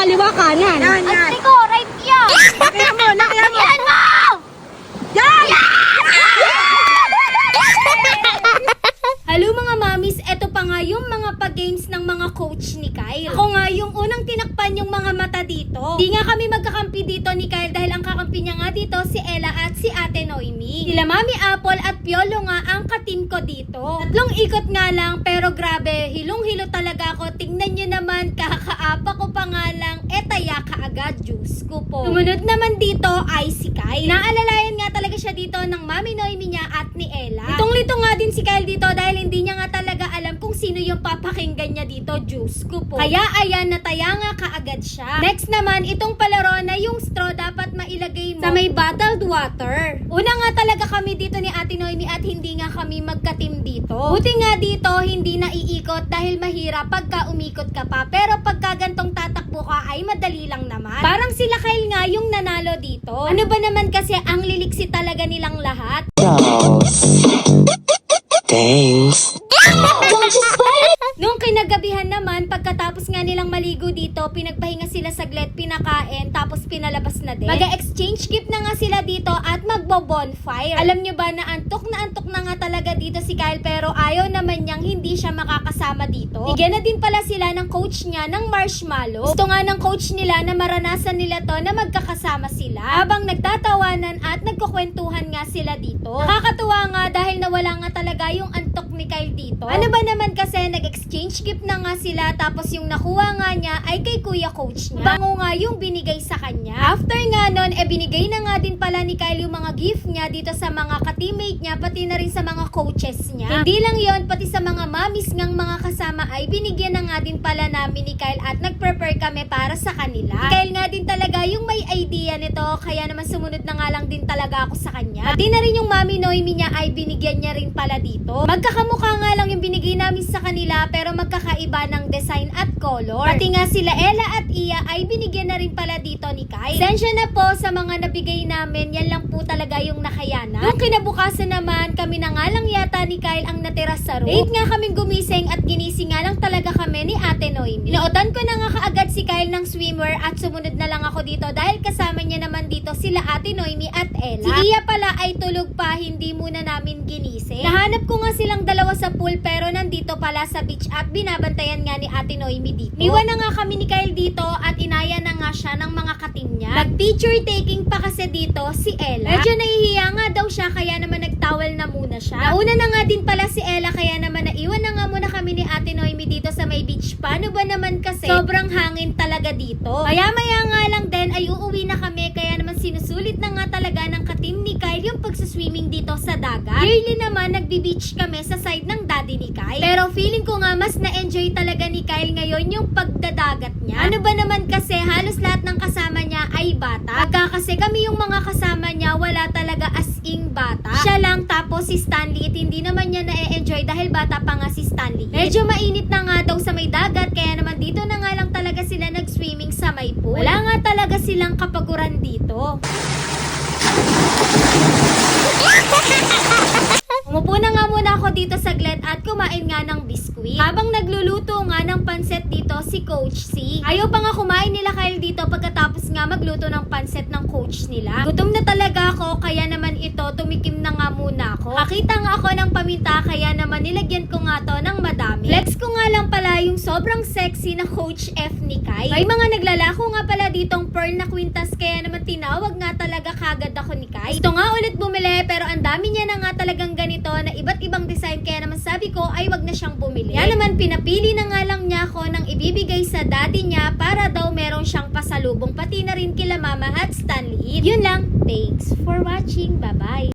kaliwa kanan. Yan, yan. Ate ko, right yan! Lakihan mo, lakihan mo. Yan mo! Yan! Hello mga mamis, eto pa nga yung mga pag-games ng mga coach ni Kyle. Ako nga yung unang tinakpan yung mga mata dito. Di nga kami magkakampi dito ni Kyle dahil ang kakampi niya nga dito si Ella at si Ate Noemi. Sila Mami Apple at Piolo nga ang katim ko dito. Tatlong ikot nga lang pero grabe, hilong-hilo talaga ako. Tingnan nyo naman, kakaapa ko pa nga lang, taya ka agad, juice ko po. Sumunod naman dito ay si Kyle. Naalalayan nga talaga siya dito ng Mami Noemi niya at ni Ella. Litong-lito nga din si Kyle dito dahil hindi niya nga talaga alam kung sino yung papakinggan niya dito, juice ko po. Kaya ayan, nataya nga kaagad siya. Next naman, itong palaro na yung straw dapat mailagay mo sa may bottled water. Una nga talaga kami dito ni Ate Noemi at hindi nga kami magka-team dito. Buti nga dito, hindi na iikot dahil mahirap pagka umikot ka pa. Pero pagka gantong tatakbo ka ay madali lang naman. Parang sila Kyle nga yung nanalo dito. Ano ba naman kasi ang liliksi talaga nilang lahat? Thanks. Noong kinagabihan naman, pagkatapos nga nilang maligo dito, pinagpahinga sila saglit, pinakain, tapos pinalabas na din. Mag-exchange gift na nga sila dito at magbo-bonfire. Alam nyo ba na antok na nga talaga dito si Kyle pero ayaw naman niyang hindi siya makakasama dito. Bigyan na din pala sila ng coach niya ng marshmallow. Gusto nga ng coach nila na maranasan nila to na magkakasama sila habang nagtatawanan at nagkukwentuhan nga sila dito. Nakakatuwa nga dahil nawala nga talaga yung antok ni Kyle dito. Ano ba naman kasi nag-exchange gift na nga sila tapos yung nakuha nga niya ay kay kuya coach niya. Bango nga yung binigay sa kanya. After nga nun, binigay na nga din pala ni Kyle yung mga gift niya dito sa mga ka-teammate niya pati na rin sa mga coaches niya. Hindi lang yon pati sa mga mamis ngang mga kasama ay binigyan na nga din pala namin ni Kyle at nag-prepare kami para sa kanila. Si Kyle nga din talaga yung may idea nito kaya naman sumunod na nga lang din talaga ako sa kanya. Pati na rin yung Mami Noemi niya ay binigyan niya rin pala dito. Magkakamukha nga lang yung binigay namin sa kanila pero magkakaiba ng design at color. Pati nga sila Ella at Iya ay binigyan na rin pala dito ni Kyle. Sensya na po sa mga nabigay namin, yan lang po talaga yung nakayana. Yung kinabukasan naman, kami na nga lang yata ni Kyle ang natira sa room. Late nga kaming gumising at ginising nga lang talaga kami ni Ate Noemi. Inuotan ko na nga kaagad si Kyle ng swimwear at sumunod na lang ako dito dahil kasama niya naman dito sila Ate Noemi at Ella. Si Iya pala ay tulog pa, hindi muna namin ginising. Nahanap ko nga silang dalawa sa pool pero nandito pala sa beach at binabantayan nga ni Ate Noemi dito. Niwan na nga kami ni Kyle dito at inaya na nga siya ng mga katim niya. Nag-picture taking pa kasi dito si Ella. Medyo nahihiya nga daw siya kaya naman nagtowel na muna siya. Nauna na nga din pala si Ella kaya naman naiwan na nga muna kami ni Ate Noemi dito sa may beach. Paano ba naman kasi sobrang hangin talaga dito. Maya-maya nga lang din ay uuwi na kami kaya naman sinusulit na nga talaga ng katim ni Kyle yung pagsaswimming dito sa dagat. Yearly naman nagbi-beach kami sa side ng daddy ni Kyle. Pero feeling ko nga mas na-enjoy talaga ni Kyle ngayon yung pagdadagat niya. Ano ba naman kasi halos lahat ng kasama niya ay bata. Pagka kasi kami yung mga kasama niya wala talaga as in bata. Siya lang tapos si Stanley at hindi naman niya na-enjoy dahil bata pa nga si Stanley. Medyo mainit na nga daw sa may dagat kaya naman dito na nga lang talaga sila nag-swimming sa may pool. Wala nga talaga silang kapaguran dito. Umupo na nga muna ako dito saglit at kumain nga ng biskuit. Habang nagluluto nga ng pansit dito si Coach C. Ayaw pa nga kumain nila Kyle dito pagkatapos nga magluto ng pansit ng coach nila. Gutom na talaga ako kaya naman ito tumikim na nga muna ako. Nakita nga ako ng paminta kaya naman nilagyan ko nga to ng madami. Flex ko nga lang pala yung sobrang sexy na Coach F ni Kyle. May mga naglalako nga pala ditong pearl na kwintas kaya naman tinawag nga talaga kagad ako ni Kyle. Gusto nga ulit bumili pero ang dami niya na nga talagang ganito na iba't ibang design kaya naman sabi ko ay wag na siyang bumili. Kaya naman pinapili na nga lang niya ako ng ibibigay sa daddy niya para daw meron siyang pasalubong pati na rin kila mama at Stanley. Yun lang. Thanks for watching. Bye bye.